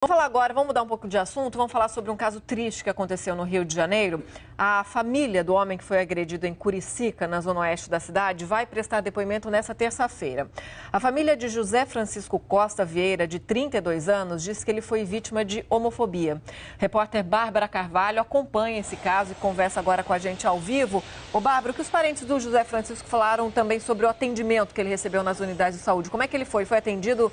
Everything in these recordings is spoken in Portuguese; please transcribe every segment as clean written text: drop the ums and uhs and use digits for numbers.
Vamos falar agora, vamos mudar um pouco de assunto, vamos falar sobre um caso triste que aconteceu no Rio de Janeiro. A família do homem que foi agredido em Curicica, na zona oeste da cidade, vai prestar depoimento nesta terça-feira. A família de José Francisco Costa Vieira, de 32 anos, disse que ele foi vítima de homofobia. Repórter Bárbara Carvalho acompanha esse caso e conversa agora com a gente ao vivo. Ô Bárbara, o que os parentes do José Francisco falaram também sobre o atendimento que ele recebeu nas unidades de saúde? Como é que ele foi? Foi atendido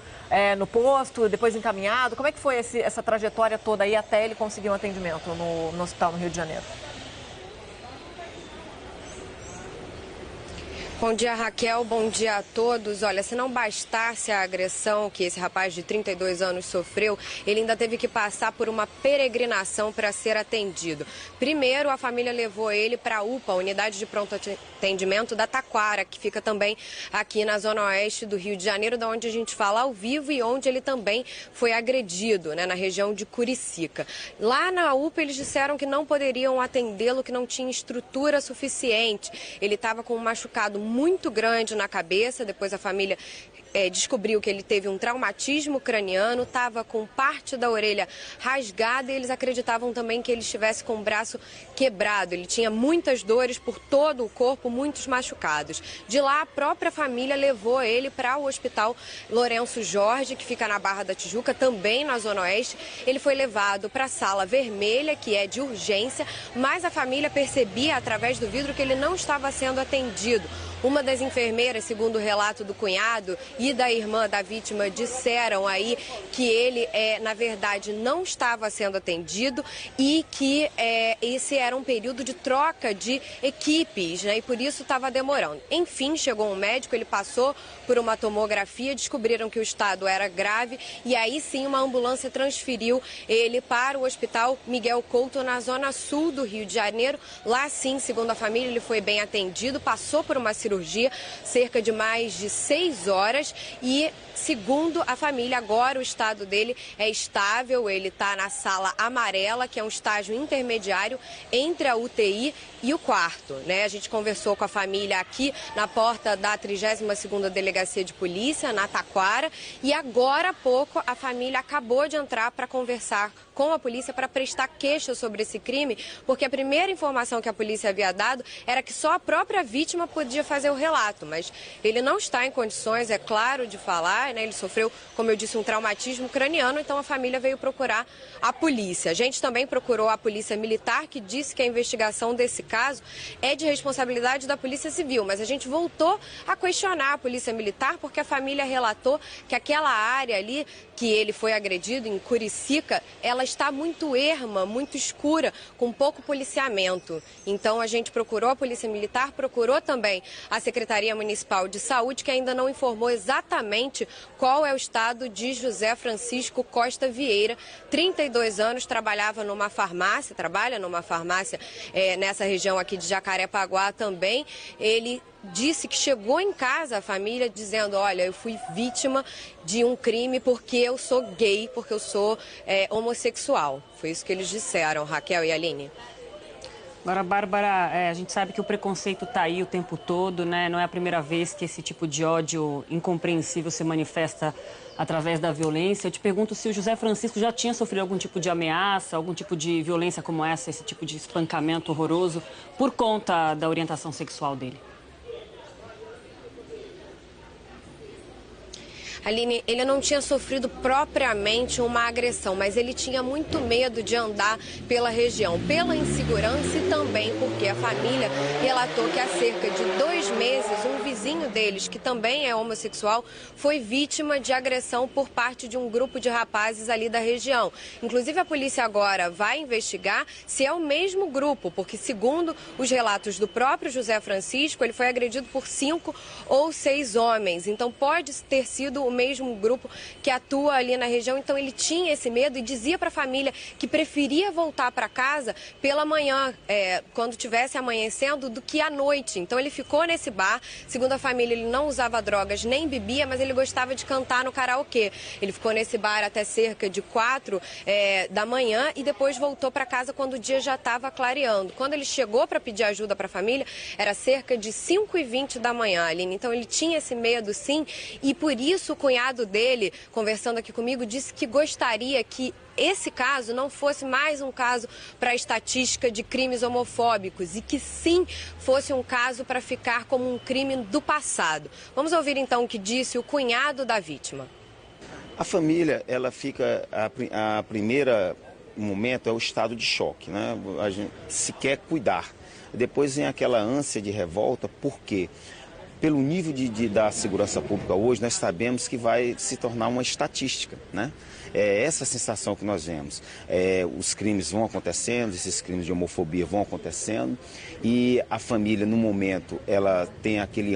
no posto, depois encaminhado? Como é que foi essa trajetória toda aí até ele conseguir um atendimento no hospital no Rio de Janeiro? Bom dia, Raquel. Bom dia a todos. Olha, se não bastasse a agressão que esse rapaz de 32 anos sofreu, ele ainda teve que passar por uma peregrinação para ser atendido. Primeiro, a família levou ele para a UPA, Unidade de Pronto Atendimento da Taquara, que fica também aqui na zona oeste do Rio de Janeiro, da onde a gente fala ao vivo e onde ele também foi agredido, na região de Curicica. Lá na UPA, eles disseram que não poderiam atendê-lo, que não tinha estrutura suficiente. Ele estava com um machucado muito grande na cabeça. Depois a família descobriu que ele teve um traumatismo craniano, estava com parte da orelha rasgada e eles acreditavam também que ele estivesse com o braço quebrado. Ele tinha muitas dores por todo o corpo, muitos machucados. De lá, a própria família levou ele para o Hospital Lourenço Jorge, que fica na Barra da Tijuca, também na Zona Oeste. Ele foi levado para a sala vermelha, que é de urgência, mas a família percebia através do vidro que ele não estava sendo atendido. Uma das enfermeiras, segundo o relato do cunhado e da irmã da vítima, disseram aí que ele, na verdade, não estava sendo atendido e que esse era um período de troca de equipes, e por isso estava demorando. Enfim, chegou um médico, ele passou por uma tomografia, descobriram que o estado era grave e aí sim uma ambulância transferiu ele para o Hospital Miguel Couto, na zona sul do Rio de Janeiro. Lá sim, segundo a família, ele foi bem atendido, passou por uma cirurgia, cerca de mais de 6 horas e, segundo a família, agora o estado dele é estável, ele está na sala amarela, que é um estágio intermediário entre a UTI e o quarto, A gente conversou com a família aqui na porta da 32ª Delegacia de Polícia, na Taquara, e agora há pouco a família acabou de entrar para conversar com a polícia para prestar queixa sobre esse crime, porque a primeira informação que a polícia havia dado era que só a própria vítima podia fazer o relato, mas ele não está em condições, é claro, de falar, Ele sofreu, como eu disse, um traumatismo craniano, então a família veio procurar a polícia. A gente também procurou a Polícia Militar, que disse que a investigação desse caso é de responsabilidade da Polícia Civil, mas a gente voltou a questionar a Polícia Militar porque a família relatou que aquela área ali que ele foi agredido, em Curicica, ela está muito erma, muito escura, com pouco policiamento. Então a gente procurou a Polícia Militar, procurou também a Secretaria Municipal de Saúde, que ainda não informou exatamente qual é o estado de José Francisco Costa Vieira, 32 anos, trabalha numa farmácia nessa região aqui de Jacarepaguá também. Ele disse que chegou em casa a família dizendo: olha, eu fui vítima de um crime porque eu sou gay, porque eu sou homossexual. Foi isso que eles disseram, Raquel e Aline. Agora, Bárbara, a gente sabe que o preconceito está aí o tempo todo, Não é a primeira vez que esse tipo de ódio incompreensível se manifesta através da violência. Eu te pergunto se o José Francisco já tinha sofrido algum tipo de ameaça, algum tipo de violência como essa, esse tipo de espancamento horroroso, por conta da orientação sexual dele. Aline, ele não tinha sofrido propriamente uma agressão, mas ele tinha muito medo de andar pela região, pela insegurança e também porque a família relatou que há cerca de 2 meses, um vizinho deles, que também é homossexual, foi vítima de agressão por parte de um grupo de rapazes ali da região. Inclusive, a polícia agora vai investigar se é o mesmo grupo, porque segundo os relatos do próprio José Francisco, ele foi agredido por 5 ou 6 homens. Então, pode ter sido o mesmo grupo que atua ali na região. Então ele tinha esse medo e dizia para a família que preferia voltar para casa pela manhã, quando estivesse amanhecendo, do que à noite. Então ele ficou nesse bar. Segundo a família, ele não usava drogas nem bebia, mas ele gostava de cantar no karaokê. Ele ficou nesse bar até cerca de 4 da manhã e depois voltou para casa quando o dia já estava clareando. Quando ele chegou para pedir ajuda para a família, era cerca de 5h20 da manhã, Aline. Então ele tinha esse medo, sim, e por isso o cunhado dele, conversando aqui comigo, disse que gostaria que esse caso não fosse mais um caso para a estatística de crimes homofóbicos e que sim fosse um caso para ficar como um crime do passado. Vamos ouvir então o que disse o cunhado da vítima. A família, ela fica, a primeira momento é o estado de choque, né? A gente se quer cuidar. Depois vem aquela ânsia de revolta, por quê? Pelo nível da segurança pública hoje, nós sabemos que vai se tornar uma estatística, né? É essa sensação que nós vemos. Os crimes vão acontecendo, esses crimes de homofobia vão acontecendo e a família, no momento, ela tem aquele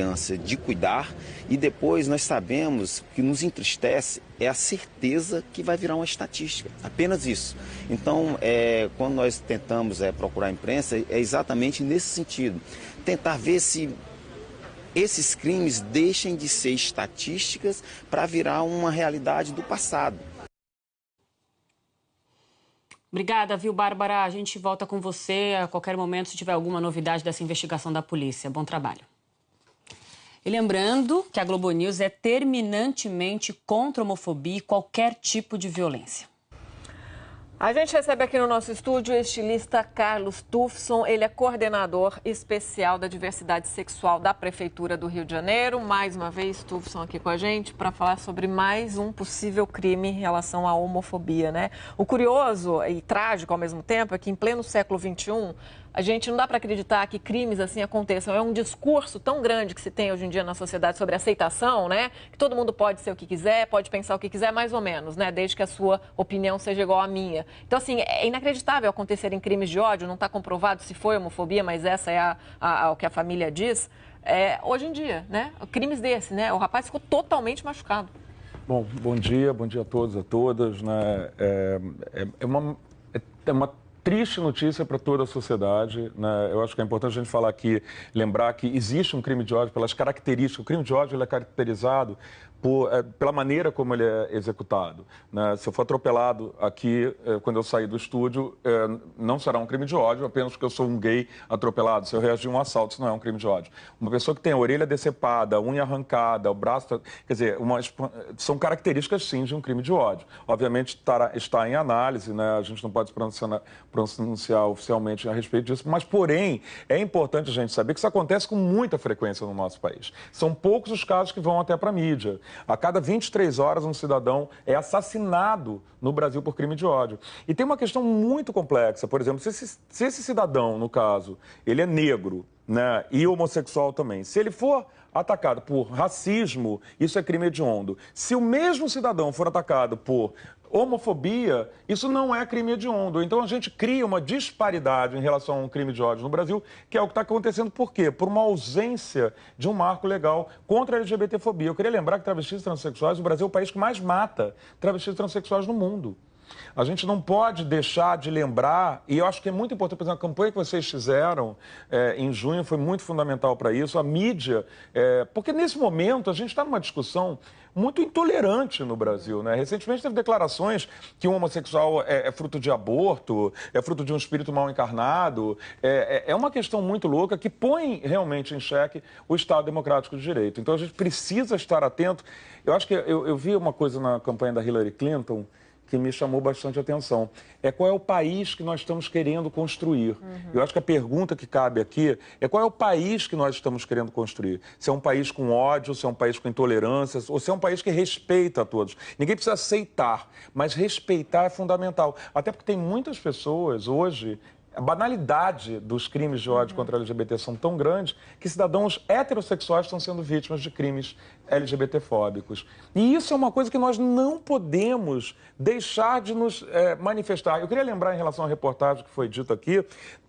ânsia de cuidar e depois nós sabemos que nos entristece é a certeza que vai virar uma estatística, apenas isso. Então, quando nós tentamos procurar a imprensa, é exatamente nesse sentido, tentar ver se esses crimes deixem de ser estatísticas para virar uma realidade do passado. Obrigada, viu, Bárbara? A gente volta com você a qualquer momento se tiver alguma novidade dessa investigação da polícia. Bom trabalho. E lembrando que a Globo News é terminantemente contra a homofobia e qualquer tipo de violência. A gente recebe aqui no nosso estúdio o estilista Carlos Tufson. Ele é coordenador especial da diversidade sexual da Prefeitura do Rio de Janeiro. Mais uma vez, Tufson aqui com a gente para falar sobre mais um possível crime em relação à homofobia, né? O curioso e trágico ao mesmo tempo é que em pleno século XXI, a gente não dá para acreditar que crimes assim aconteçam. É um discurso tão grande que se tem hoje em dia na sociedade sobre aceitação, né? Que todo mundo pode ser o que quiser, pode pensar o que quiser, mais ou menos, né? Desde que a sua opinião seja igual à minha. Então, assim, é inacreditável acontecerem crimes de ódio, não está comprovado se foi homofobia, mas essa é o que a família diz. Hoje em dia, né? Crimes desse, né? O rapaz ficou totalmente machucado. Bom dia a todos, a todas, né? É uma triste notícia para toda a sociedade, né? Eu acho que é importante a gente falar aqui, lembrar que existe um crime de ódio pelas características. O crime de ódio ele é caracterizado pela maneira como ele é executado, né? Se eu for atropelado aqui, quando eu sair do estúdio, não será um crime de ódio, apenas porque eu sou um gay atropelado. Se eu reagir a um assalto, isso não é um crime de ódio. Uma pessoa que tem a orelha decepada, a unha arrancada, o braço... Quer dizer, são características, sim, de um crime de ódio. Obviamente, está em análise, né? A gente não pode se pronunciar oficialmente a respeito disso, mas, porém, é importante a gente saber que isso acontece com muita frequência no nosso país. São poucos os casos que vão até para a mídia. A cada 23 horas, um cidadão é assassinado no Brasil por crime de ódio. E tem uma questão muito complexa. Por exemplo, se esse cidadão, no caso, ele é negro, né, e homossexual também, se ele for atacado por racismo, isso é crime hediondo. Se o mesmo cidadão for atacado por homofobia, isso não é crime hediondo. Então a gente cria uma disparidade em relação a um crime de ódio no Brasil, que é o que está acontecendo. Por quê? Por uma ausência de um marco legal contra a LGBTfobia. Eu queria lembrar que travestis e transexuais, o Brasil é o país que mais mata travestis e transexuais no mundo. A gente não pode deixar de lembrar, e eu acho que é muito importante, por exemplo, a campanha que vocês fizeram em junho foi muito fundamental para isso, a mídia, porque nesse momento a gente está numa discussão muito intolerante no Brasil, né? Recentemente teve declarações que um homossexual é fruto de aborto, é fruto de um espírito mal encarnado. É uma questão muito louca que põe realmente em xeque o Estado Democrático de Direito. Então a gente precisa estar atento. Eu acho que eu vi uma coisa na campanha da Hillary Clinton que me chamou bastante atenção. Qual é o país que nós estamos querendo construir? Eu acho que a pergunta que cabe aqui é qual é o país que nós estamos querendo construir? Se é um país com ódio, se é um país com intolerância, ou se é um país que respeita a todos. Ninguém precisa aceitar, mas respeitar é fundamental. Até porque tem muitas pessoas hoje... A banalidade dos crimes de ódio contra a LGBT são tão grandes que cidadãos heterossexuais estão sendo vítimas de crimes LGBTfóbicos. E isso é uma coisa que nós não podemos deixar de nos manifestar. Eu queria lembrar em relação à reportagem que foi dito aqui,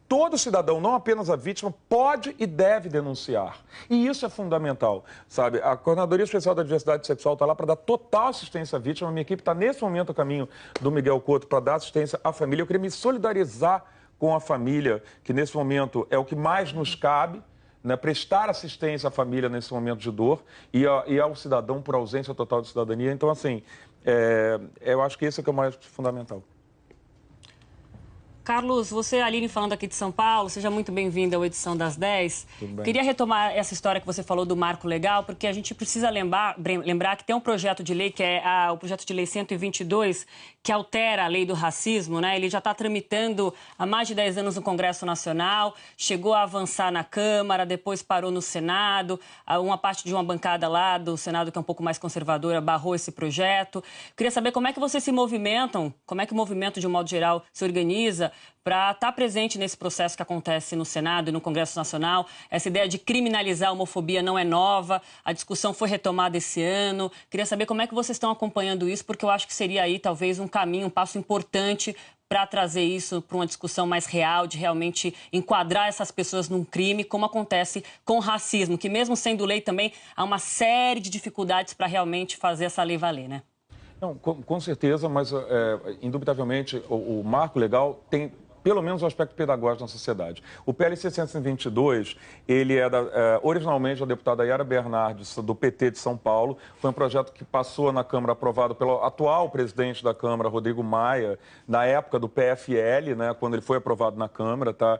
todo cidadão, não apenas a vítima, pode e deve denunciar. E isso é fundamental, sabe? A Coordenadoria Especial da Diversidade Sexual está lá para dar total assistência à vítima. A minha equipe está nesse momento a caminho do Miguel Couto para dar assistência à família. Eu queria me solidarizar com a família, que nesse momento é o que mais nos cabe, né, prestar assistência à família nesse momento de dor e ao cidadão por ausência total de cidadania. Então, assim, eu acho que esse é o que é o mais fundamental. Carlos, você, Aline, falando aqui de São Paulo, seja muito bem-vinda à edição das 10. Queria retomar essa história que você falou do marco legal, porque a gente precisa lembrar que tem um projeto de lei, que é o projeto de lei 122, que altera a lei do racismo, né? Ele já está tramitando há mais de 10 anos no Congresso Nacional, chegou a avançar na Câmara, depois parou no Senado, uma parte de uma bancada lá do Senado, que é um pouco mais conservadora, barrou esse projeto. Queria saber como é que vocês se movimentam, como é que o movimento, de um modo geral, se organiza para estar presente nesse processo que acontece no Senado e no Congresso Nacional. Essa ideia de criminalizar a homofobia não é nova, a discussão foi retomada esse ano. Queria saber como é que vocês estão acompanhando isso, porque eu acho que seria aí talvez um caminho, um passo importante para trazer isso para uma discussão mais real, de realmente enquadrar essas pessoas num crime, como acontece com o racismo, que mesmo sendo lei também há uma série de dificuldades para realmente fazer essa lei valer, né? Não, com certeza, mas indubitavelmente o marco legal tem pelo menos o aspecto pedagógico na sociedade. O PLC 122, ele originalmente da deputada Yara Bernardes, do PT de São Paulo. Foi um projeto que passou na Câmara, aprovado pelo atual presidente da Câmara, Rodrigo Maia, na época do PFL, né, quando ele foi aprovado na Câmara. Tá?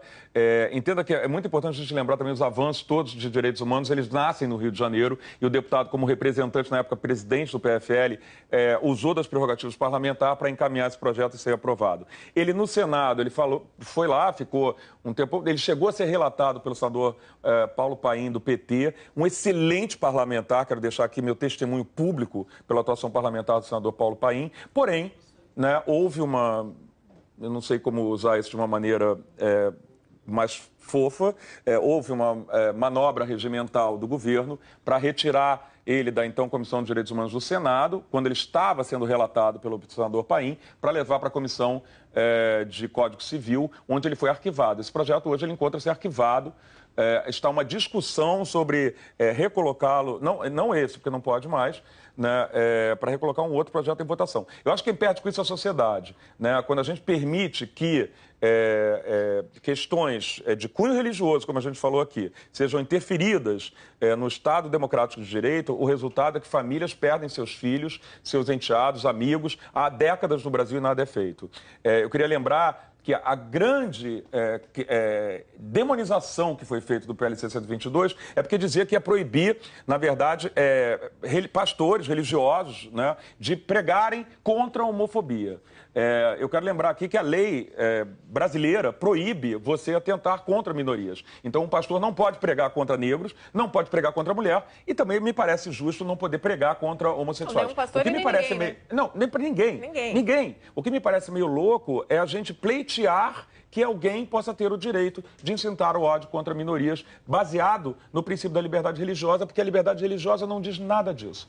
Entenda que é muito importante a gente lembrar também os avanços todos de direitos humanos, eles nascem no Rio de Janeiro, e o deputado, como representante, na época presidente do PFL, usou das prerrogativas parlamentares para encaminhar esse projeto e ser aprovado. Ele, no Senado, ele foi lá, ficou um tempo... Ele chegou a ser relatado pelo senador Paulo Paim, do PT, um excelente parlamentar, quero deixar aqui meu testemunho público pela atuação parlamentar do senador Paulo Paim. Porém, né, houve uma... Eu não sei como usar isso de uma maneira mais fofa. Houve uma manobra regimental do governo para retirar ele da então Comissão de Direitos Humanos do Senado, quando ele estava sendo relatado pelo senador Paim, para levar para a Comissão de Código Civil, onde ele foi arquivado. Esse projeto hoje ele encontra-se arquivado. Está uma discussão sobre recolocá-lo, não esse, porque não pode mais, né, para recolocar um outro projeto em votação. Eu acho que quem perde com isso é a sociedade. Né? Quando a gente permite que questões de cunho religioso, como a gente falou aqui, sejam interferidas no Estado democrático de direito, o resultado é que famílias perdem seus filhos, seus enteados, amigos. Há décadas no Brasil e nada é feito. Eu queria lembrar que a grande demonização que foi feita do PLC 122 é porque dizia que ia proibir, na verdade, pastores religiosos, né, de pregarem contra a homofobia. Eu quero lembrar aqui que a lei brasileira proíbe você atentar contra minorias. Então, um pastor não pode pregar contra negros, não pode pregar contra mulher, e também me parece justo não poder pregar contra homossexuais. Não, pastor, o que me parece ninguém, meio... Não, nem para ninguém. Ninguém. O que me parece meio louco é a gente pleitear que alguém possa ter o direito de incitar o ódio contra minorias baseado no princípio da liberdade religiosa, porque a liberdade religiosa não diz nada disso.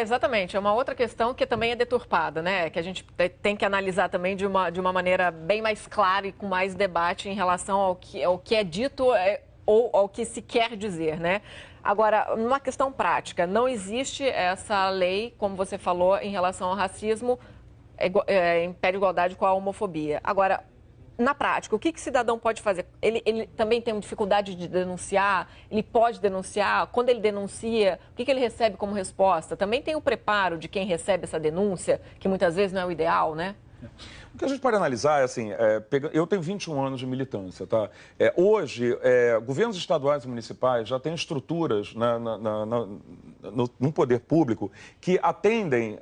Exatamente. É uma outra questão que também é deturpada, né? Que a gente tem que analisar também de uma maneira bem mais clara e com mais debate em relação ao que é dito ou ao que se quer dizer, né? Agora, numa questão prática, não existe essa lei, como você falou, em relação ao racismo, impede igualdade com a homofobia. Agora, na prática, o que o cidadão pode fazer? Ele também tem dificuldade de denunciar? Ele pode denunciar? Quando ele denuncia, o que ele recebe como resposta? Também tem o preparo de quem recebe essa denúncia, que muitas vezes não é o ideal, né? O que a gente pode analisar é assim, eu tenho 21 anos de militância, tá? Hoje, governos estaduais e municipais já têm estruturas no poder público que atendem,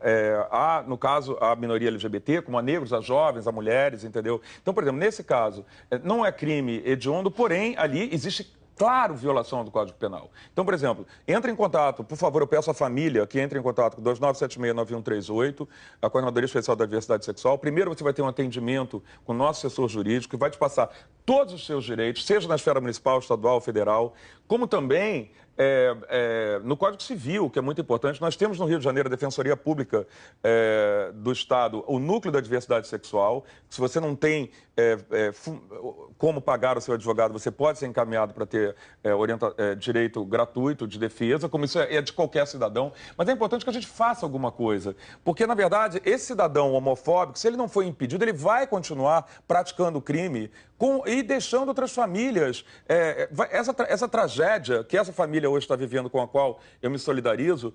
no caso, a minoria LGBT, como a negros, a jovens, a mulheres, entendeu? Então, por exemplo, nesse caso, não é crime hediondo, porém, ali existe claro violação do Código Penal. Então, por exemplo, entre em contato, por favor, eu peço à família que entre em contato com 2976-9138, a Coordenadoria Especial da Diversidade Sexual. Primeiro, você vai ter um atendimento com o nosso assessor jurídico, que vai te passar todos os seus direitos, seja na esfera municipal, estadual, federal, como também no Código Civil, que é muito importante. Nós temos no Rio de Janeiro a Defensoria Pública do Estado, o Núcleo da Diversidade Sexual. Se você não tem como pagar o seu advogado, você pode ser encaminhado para ter direito gratuito de defesa, como isso é de qualquer cidadão. Mas é importante que a gente faça alguma coisa, porque, na verdade, esse cidadão homofóbico, se ele não for impedido, ele vai continuar praticando crime e deixando outras famílias. Essa tragédia que essa família família hoje está vivendo, com a qual eu me solidarizo,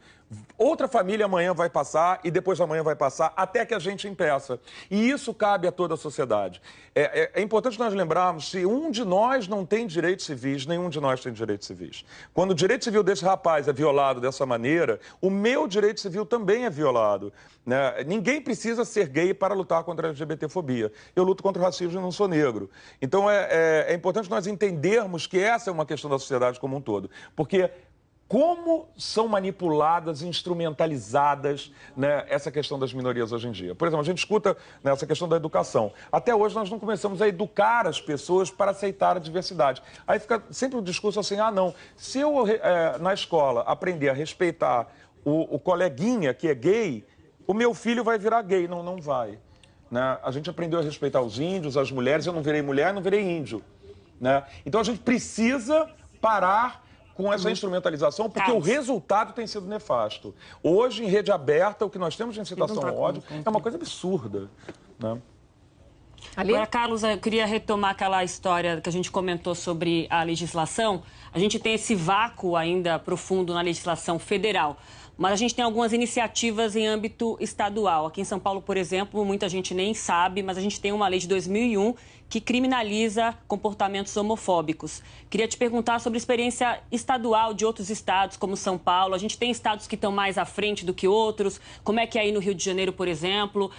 outra família amanhã vai passar e depois de amanhã vai passar, até que a gente impeça. E isso cabe a toda a sociedade. É importante nós lembrarmos, se um de nós não tem direitos civis, nenhum de nós tem direitos civis. Quando o direito civil desse rapaz é violado dessa maneira, o meu direito civil também é violado. Né? Ninguém precisa ser gay para lutar contra a LGBTfobia. Eu luto contra o racismo e não sou negro. Então é importante nós entendermos que essa é uma questão da sociedade como um todo. Porque como são manipuladas, instrumentalizadas, né, essa questão das minorias hoje em dia. Por exemplo, a gente escuta, né, essa questão da educação. Até hoje nós não começamos a educar as pessoas para aceitar a diversidade. Aí fica sempre o discurso assim, não, se eu na escola aprender a respeitar o coleguinha que é gay, o meu filho vai virar gay. Não, não vai. Né? A gente aprendeu a respeitar os índios, as mulheres, eu não virei mulher, não virei índio. Né? Então a gente precisa parar com essa instrumentalização, porque o resultado tem sido nefasto. Hoje, em rede aberta, o que nós temos de incitação ao ódio é uma coisa absurda. Né? Agora, Carlos, eu queria retomar aquela história que a gente comentou sobre a legislação. A gente tem esse vácuo ainda profundo na legislação federal, mas a gente tem algumas iniciativas em âmbito estadual. Aqui em São Paulo, por exemplo, muita gente nem sabe, mas a gente tem uma lei de 2001 que criminaliza comportamentos homofóbicos. Queria te perguntar sobre a experiência estadual de outros estados, como São Paulo. A gente tem estados que estão mais à frente do que outros. Como é que é aí no Rio de Janeiro, por exemplo?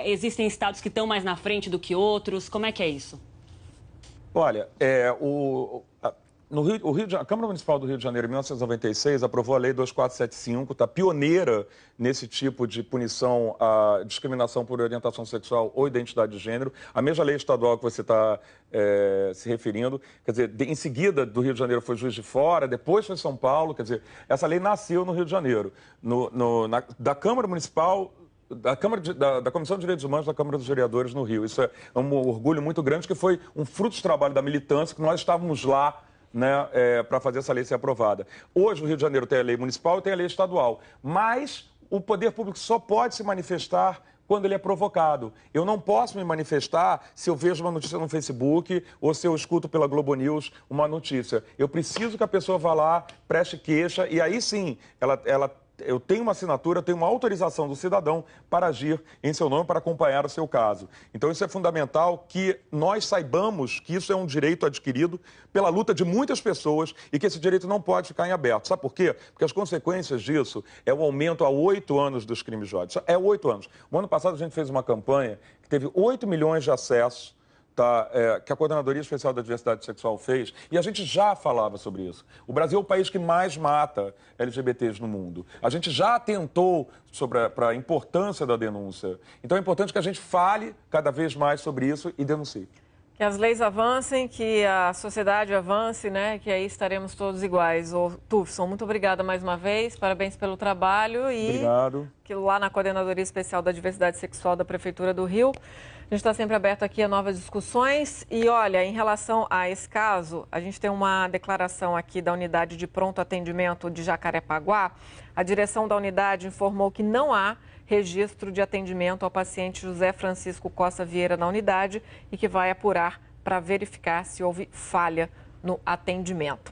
Existem estados que estão mais na frente do que outros? Como é que é isso? Olha, a Câmara Municipal do Rio de Janeiro, em 1996, aprovou a Lei 2475, está pioneira nesse tipo de punição à discriminação por orientação sexual ou identidade de gênero. A mesma lei estadual que você está se referindo, quer dizer, em seguida do Rio de Janeiro foi Juiz de Fora, depois foi São Paulo, quer dizer, essa lei nasceu no Rio de Janeiro, da Câmara Municipal, da Comissão de Direitos Humanos da Câmara dos Vereadores no Rio. Isso é um orgulho muito grande, que foi um fruto do trabalho da militância, que nós estávamos lá, né, para fazer essa lei ser aprovada. Hoje, o Rio de Janeiro tem a lei municipal e tem a lei estadual, mas o poder público só pode se manifestar quando ele é provocado. Eu não posso me manifestar se eu vejo uma notícia no Facebook ou se eu escuto pela Globo News uma notícia. Eu preciso que a pessoa vá lá, preste queixa e aí sim, eu tenho uma assinatura, eu tenho uma autorização do cidadão para agir em seu nome, para acompanhar o seu caso. Então, isso é fundamental que nós saibamos que isso é um direito adquirido pela luta de muitas pessoas e que esse direito não pode ficar em aberto. Sabe por quê? Porque as consequências disso é o aumento há 8 anos dos crimes de ódio. É 8 anos. O ano passado, a gente fez uma campanha que teve 8 milhões de acessos, que a Coordenadoria Especial da Diversidade Sexual fez, e a gente já falava sobre isso. O Brasil é o país que mais mata LGBTs no mundo. A gente já atentou para a importância da denúncia. Então é importante que a gente fale cada vez mais sobre isso e denuncie. Que as leis avancem, que a sociedade avance, né? Que aí estaremos todos iguais. Tufson, muito obrigada mais uma vez, parabéns pelo trabalho e obrigado. Que lá na Coordenadoria Especial da Diversidade Sexual da Prefeitura do Rio, a gente está sempre aberto aqui a novas discussões. E olha, em relação a esse caso, a gente tem uma declaração aqui da Unidade de Pronto Atendimento de Jacarepaguá. A direção da unidade informou que não há registro de atendimento ao paciente José Francisco Costa Vieira na unidade e que vai apurar para verificar se houve falha no atendimento.